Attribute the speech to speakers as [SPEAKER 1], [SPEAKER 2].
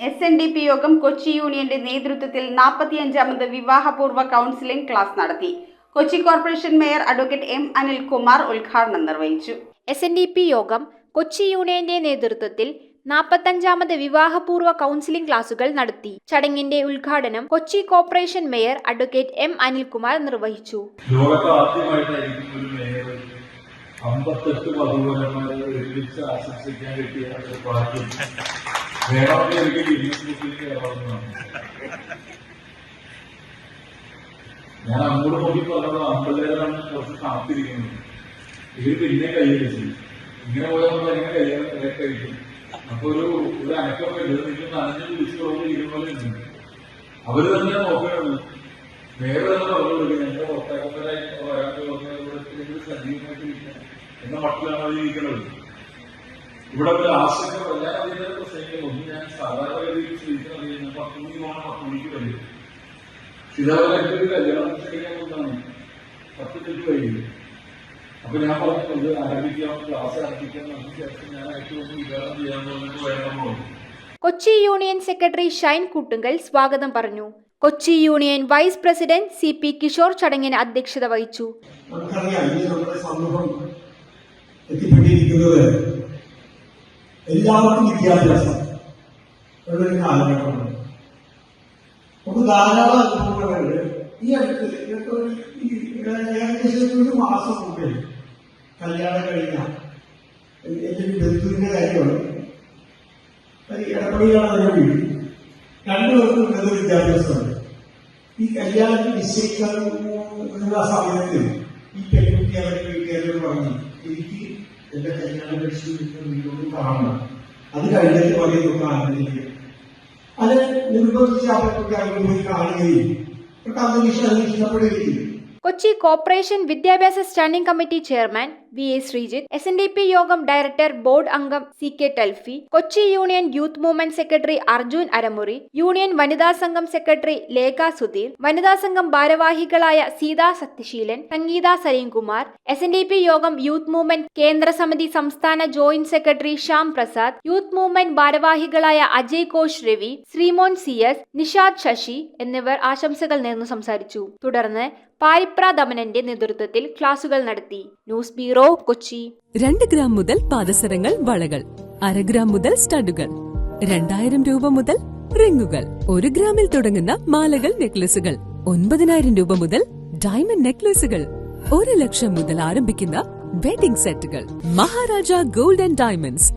[SPEAKER 1] SNDP യോഗം കൊച്ചി യൂണിയന്റെ നേതൃത്വത്തിൽ 45ാമത് വിവാഹപൂർവ്വ കൗൺസിലിംഗ് ക്ലാസ് നടത്തി. Kochi corporation mayor advocate M Anilkumar ഉദ്ഘാടനം നിർവഹിച്ചു.
[SPEAKER 2] SNDP യോഗം കൊച്ചി യൂണിയന്റെ നേതൃത്വത്തിൽ 45ാമത് വിവാഹപൂർവ്വ കൗൺസിലിംഗ് ക്ലാസുകൾ നടത്തി. ചടങ്ങിന്റെ ഉദ്ഘാടനം Kochi corporation mayor advocate M Anilkumar നിർവഹിച്ചു.
[SPEAKER 3] ലോകത്ത് ആദ്യമായിട്ടായിരിക്കും ഒരു മേയർ 58 വധുവരന്മാരെ ഒരുമിച്ച് ആശംസിക്കാൻ കിട്ടിയ ഒരു ഭാഗ്യം. വേണമെങ്കിൽ എനിക്ക് ഗിന്നസ് ബുക്കിൽ കയറാവുന്നതാണ്. ഞാൻ അങ്ങോട്ട് നോക്കി പറഞ്ഞത് അമ്പലരാണ് കുറച്ച് കാത്തിരിക്കുന്നത്. ഇവർ പിന്നെ കൈയടിച്ചു. ഇങ്ങനെ പോയാൽ നമ്മൾ എങ്ങനെ കഴിക്കും? അപ്പൊ ഒരു അനക്കം ഉണ്ട്. നിങ്ങൾ നനഞ്ഞ് കുടിച്ചുകൊണ്ട് ഇരുപോലെ ഉണ്ട്. അവര് തന്നെ നോക്കുന്നത് വേറെ തന്നെ പറഞ്ഞു കൊടുക്കുന്നത് എന്റെ പുറത്തേക്കരായിട്ട് വരാൻ സജീവമായിട്ടിരിക്കണം എന്ന മട്ടിലാണ് അത് ഇരിക്കുന്നത്. ഇവിടെ ഒരു ആശങ്ക ഞാൻ അതിന്റെ പ്രശ്നങ്ങൾ ഒന്ന് ഞാൻ സാധാരണ ഗതിയിൽ ചോദിക്കുന്നത് 10 മണി പോകണം, 10 മണിക്ക് കഴിയും. ഇതേപോലെ ഒരു കല്യാണം ചെയ്യാൻ കൊണ്ടാണ് 10 മിനിറ്റ് കഴിയും. അപ്പൊ ഞാൻ പറഞ്ഞത് ആരംഭിക്കാം, ക്ലാസ് ആരംഭിക്കാം. അതിനുശേഷം ഞാൻ ഏറ്റവും വിതരണം ചെയ്യാൻ തോന്നിട്ട് വേണമെന്നോ.
[SPEAKER 2] കൊച്ചി യൂണിയൻ സെക്രട്ടറി ഷൈൻ കൂട്ടുങ്കൽ സ്വാഗതം പറഞ്ഞു. Kochi union vice president CP Kishore ചടങ്ങിന് അധ്യക്ഷത വഹിച്ചു.
[SPEAKER 4] എല്ലാവർക്കും വിദ്യാഭ്യാസം ഒരു കാലഘട്ടമാണ്. നമുക്ക് ധാരാളം അനുഭവങ്ങളുണ്ട്. ഈ അടുത്ത് ഏകദേശം ഒരു മാസം മുമ്പേ കല്യാണം കഴിഞ്ഞ എന്റെ ബന്ധുവിന്റെ കാര്യമാണ്. ഇടപെടുകയാണ് അതിന്റെ വീട്. രണ്ടുപേർക്കും ഉള്ളത് വിദ്യാഭ്യാസമാണ്. ഈ കല്യാണം നിശ്ചയിക്കുന്ന സമയത്ത് ഈ പെൺകുട്ടി അവരുടെ വീട്ടുകാരോട് പറഞ്ഞു, എനിക്ക് എന്റെ കല്യാണം കഴിച്ചു വീട്ടിലോട്ട് കാണണം, അത് കഴിഞ്ഞിട്ട് പറയുന്നൊക്കെ ആഗ്രഹിക്കുക. അത് നിർബന്ധിച്ച് ആ പെൺകുട്ടി അവരുടെ പോയി കാണുകയും അത് ഇഷ്ടപ്പെടുകയും.
[SPEAKER 2] കൊച്ചി കോർപ്പറേഷൻ വിദ്യാഭ്യാസ standing committee chairman VA Sreejith, SNDP Yogam director board അംഗം CK Talfi, Kochi union youth movement secretary Arjun Aramuri, union വനിതാ സംഘം സെക്രട്ടറി ലേഖ സുധീർ, വനിതാ സംഘം ഭാരവാഹികളായ സീതാ സത്യശീലൻ, സംഗീത സലീംകുമാർ, SNDP യോഗം യൂത്ത് മൂവ്മെന്റ് കേന്ദ്ര സമിതി സംസ്ഥാന joint secretary Shyam Prasad, youth movement ഭാരവാഹികളായ അജയ് ഘോഷ് രവി, ശ്രീമോൻ CS, നിഷാദ് ശശി എന്നിവർ ആശംസകൾ നേർന്നു സംസാരിച്ചു. തുടർന്ന് പാരിപ്ര ദമനന്റെ നേതൃത്വത്തിൽ ക്ലാസുകൾ നടത്തി. News bureau, Kochi.
[SPEAKER 5] 2 ഗ്രാം മുതൽ പാദസരങ്ങൾ, വളകൾ, 1/2 ഗ്രാം മുതൽ സ്റ്റഡുകൾ, 2000 രൂപ മുതൽ റിങ്ങുകൾ, 1 ഗ്രാമിൽ തുടങ്ങുന്ന മാലകൾ, നെക്ലസുകൾ, 9000 രൂപ മുതൽ ഡയമണ്ട് നെക്ലസുകൾ, 1 ലക്ഷം മുതൽ ആരംഭിക്കുന്ന വെഡിംഗ് സെറ്റുകൾ. Maharaja gold and diamonds,